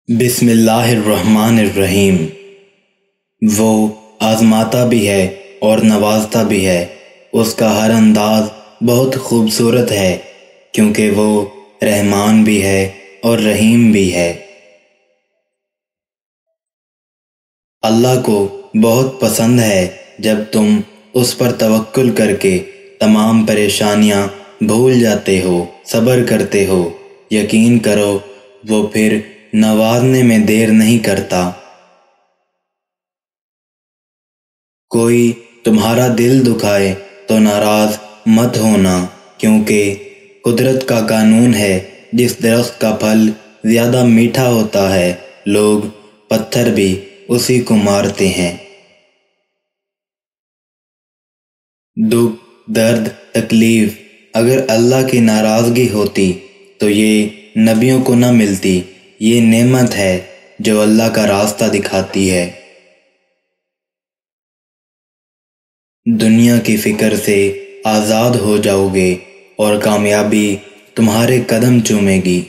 بسم اللہ الرحمن الرحیم۔ وہ آزماتا بھی ہے اور نوازتا بھی ہے، اس کا ہر انداز بہت خوبصورت ہے، کیونکہ وہ رحمان بھی ہے اور رحیم بھی ہے۔ اللہ کو بہت پسند ہے جب تم اس پر توکل کر کے تمام پریشانیاں بھول جاتے ہو، صبر کرتے ہو۔ یقین کرو وہ پھر نوازنے میں دیر نہیں کرتا۔ کوئی تمہارا دل دکھائے تو ناراض مت ہونا، کیونکہ قدرت کا قانون ہے، جس درخت کا پھل زیادہ میٹھا ہوتا ہے لوگ پتھر بھی اسی کو مارتے ہیں۔ دکھ، درد، تکلیف، اگر اللہ کی ناراضگی ہوتی تو یہ نبیوں کو نہ ملتی۔ یہ نعمت ہے جو اللہ کا راستہ دکھاتی ہے۔ دنیا کی فکر سے آزاد ہو جاؤ گے اور کامیابی تمہارے قدم چومے گی۔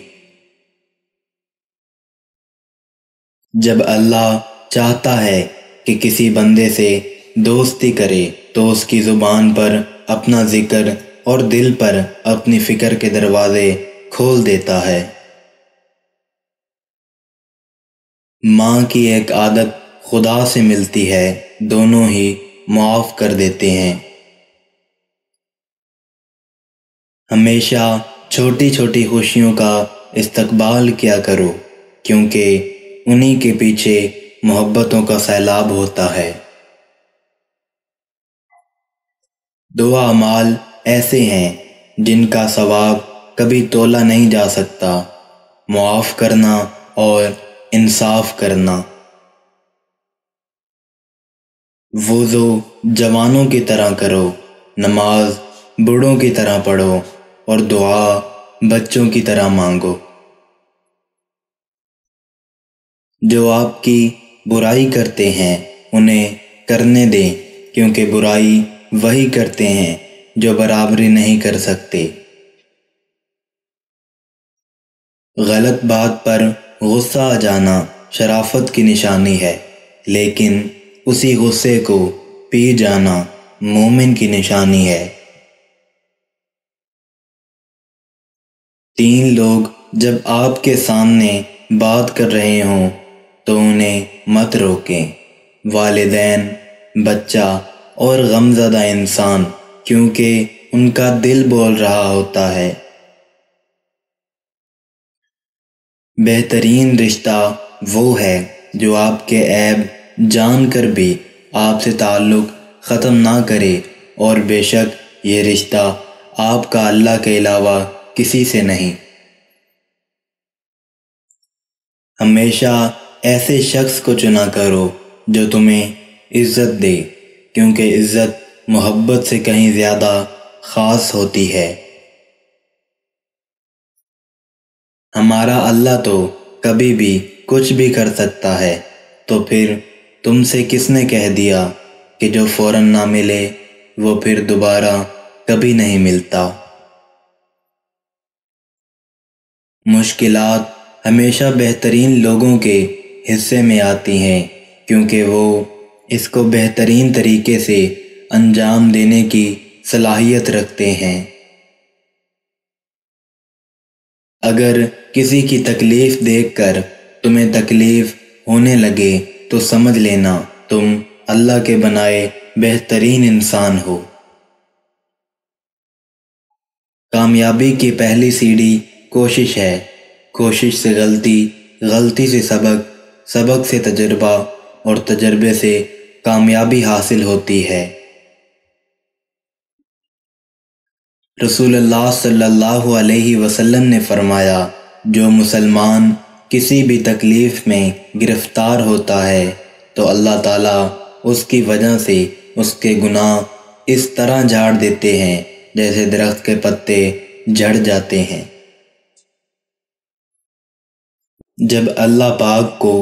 جب اللہ چاہتا ہے کہ کسی بندے سے دوستی کرے تو اس کی زبان پر اپنا ذکر اور دل پر اپنی فکر کے دروازے کھول دیتا ہے۔ ماں کی ایک عادت خدا سے ملتی ہے، دونوں ہی معاف کر دیتے ہیں۔ ہمیشہ چھوٹی چھوٹی خوشیوں کا استقبال کیا کرو، کیونکہ انہی کے پیچھے محبتوں کا سیلاب ہوتا ہے۔ دو اعمال ایسے ہیں جن کا ثواب کبھی تولا نہیں جا سکتا، معاف کرنا اور انصاف کرنا۔ وضو جوانوں کی طرح کرو، نماز بوڑھوں کی طرح پڑھو اور دعا بچوں کی طرح مانگو۔ جو آپ کی برائی کرتے ہیں انہیں کرنے دیں، کیونکہ برائی وہی کرتے ہیں جو برابری نہیں کر سکتے۔ غلط بات پر غصہ آ جانا شرافت کی نشانی ہے، لیکن اسی غصے کو پی جانا مومن کی نشانی ہے۔ 3 لوگ جب آپ کے سامنے بات کر رہے ہوں تو انہیں مت روکیں، والدین، بچہ اور غمزدہ انسان، کیونکہ ان کا دل بول رہا ہوتا ہے۔ بہترین رشتہ وہ ہے جو آپ کے عیب جان کر بھی آپ سے تعلق ختم نہ کرے، اور بے شک یہ رشتہ آپ کا اللہ کے علاوہ کسی سے نہیں۔ ہمیشہ ایسے شخص کو چنا کرو جو تمہیں عزت دے، کیونکہ عزت محبت سے کہیں زیادہ خاص ہوتی ہے۔ ہمارا اللہ تو کبھی بھی کچھ بھی کر سکتا ہے، تو پھر تم سے کس نے کہہ دیا کہ جو فوراً نہ ملے وہ پھر دوبارہ کبھی نہیں ملتا۔ مشکلات ہمیشہ بہترین لوگوں کے حصے میں آتی ہیں، کیونکہ وہ اس کو بہترین طریقے سے انجام دینے کی صلاحیت رکھتے ہیں۔ اگر کسی کی تکلیف دیکھ کر تمہیں تکلیف ہونے لگے تو سمجھ لینا تم اللہ کے بنائے بہترین انسان ہو۔ کامیابی کی پہلی سیڑھی کوشش ہے، کوشش سے غلطی، غلطی سے سبق، سبق سے تجربہ اور تجربے سے کامیابی حاصل ہوتی ہے۔ رسول اللہ صلی اللہ علیہ وسلم نے فرمایا، جو مسلمان کسی بھی تکلیف میں گرفتار ہوتا ہے تو اللہ تعالیٰ اس کی وجہ سے اس کے گناہ اس طرح جھاڑ دیتے ہیں جیسے درخت کے پتے جھڑ جاتے ہیں۔ جب اللہ پاک کو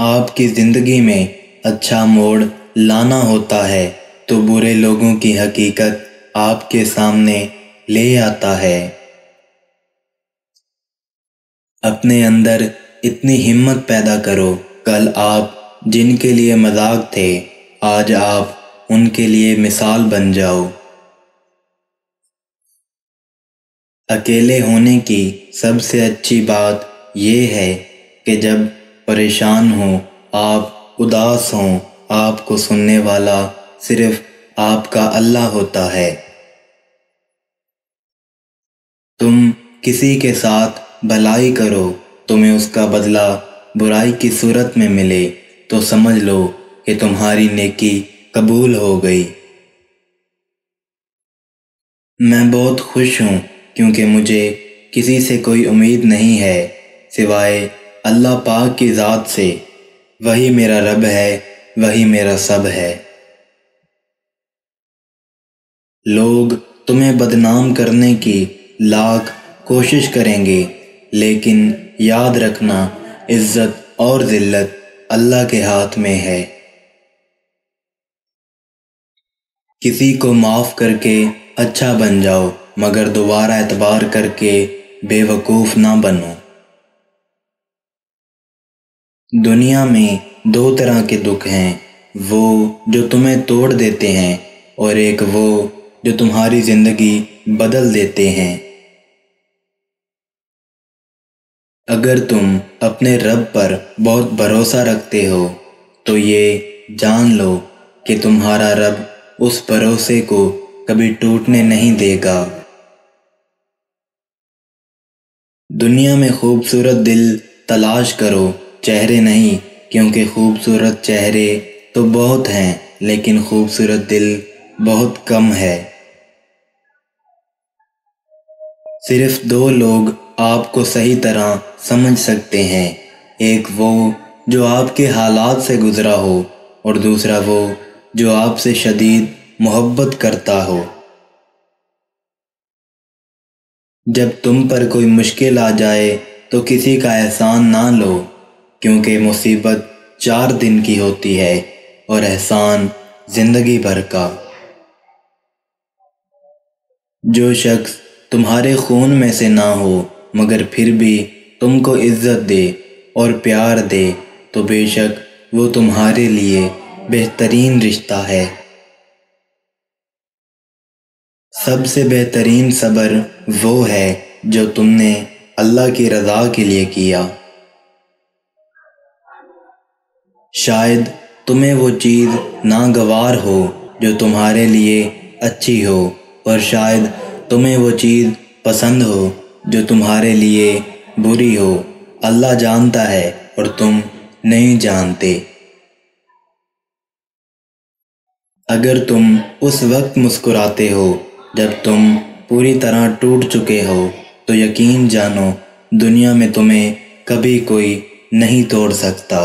آپ کی زندگی میں اچھا موڑ لانا ہوتا ہے تو برے لوگوں کی حقیقت آپ کے سامنے لے آتا ہے۔ اپنے اندر اتنی ہمت پیدا کرو، کل آپ جن کے لیے مذاق تھے آج آپ ان کے لیے مثال بن جاؤ۔ اکیلے ہونے کی سب سے اچھی بات یہ ہے کہ جب پریشان ہوں، آپ اداس ہوں، آپ کو سننے والا صرف آپ کا اللہ ہوتا ہے۔ تم کسی کے ساتھ بھلائی کرو، تمہیں اس کا بدلہ برائی کی صورت میں ملے تو سمجھ لو کہ تمہاری نیکی قبول ہو گئی۔ میں بہت خوش ہوں کیونکہ مجھے کسی سے کوئی امید نہیں ہے سوائے اللہ پاک کی ذات سے، وہی میرا رب ہے، وہی میرا سب ہے۔ لوگ تمہیں بدنام کرنے کی لاکھ کوشش کریں گے، لیکن یاد رکھنا عزت اور ذلت اللہ کے ہاتھ میں ہے۔ کسی کو معاف کر کے اچھا بن جاؤ، مگر دوبارہ اعتبار کر کے بے وقوف نہ بنو۔ دنیا میں دو طرح کے دکھ ہیں، وہ جو تمہیں توڑ دیتے ہیں اور ایک وہ جو تمہاری زندگی بدل دیتے ہیں۔ اگر تم اپنے رب پر بہت بھروسہ رکھتے ہو تو یہ جان لو کہ تمہارا رب اس بھروسے کو کبھی ٹوٹنے نہیں دے گا۔ دنیا میں خوبصورت دل تلاش کرو، چہرے نہیں، کیونکہ خوبصورت چہرے تو بہت ہیں لیکن خوبصورت دل بہت کم ہے۔ صرف دو لوگ آپ کو صحیح طرح سمجھ سکتے ہیں، ایک وہ جو آپ کے حالات سے گزرا ہو اور دوسرا وہ جو آپ سے شدید محبت کرتا ہو۔ جب تم پر کوئی مشکل آ جائے تو کسی کا احسان نہ لو، کیونکہ مصیبت 4 دن کی ہوتی ہے اور احسان زندگی بھر کا۔ جو شخص تمہارے خون میں سے نہ ہو مگر پھر بھی تم کو عزت دے اور پیار دے تو بے شک وہ تمہارے لیے بہترین رشتہ ہے۔ سب سے بہترین صبر وہ ہے جو تم نے اللہ کی رضا کے لیے کیا۔ شاید تمہیں وہ چیز ناگوار ہو جو تمہارے لیے اچھی ہو، اور شاید تمہیں وہ چیز پسند ہو جو تمہارے لیے بری ہو۔ اللہ جانتا ہے اور تم نہیں جانتے۔ اگر تم اس وقت مسکراتے ہو جب تم پوری طرح ٹوٹ چکے ہو تو یقین جانو دنیا میں تمہیں کبھی کوئی نہیں توڑ سکتا۔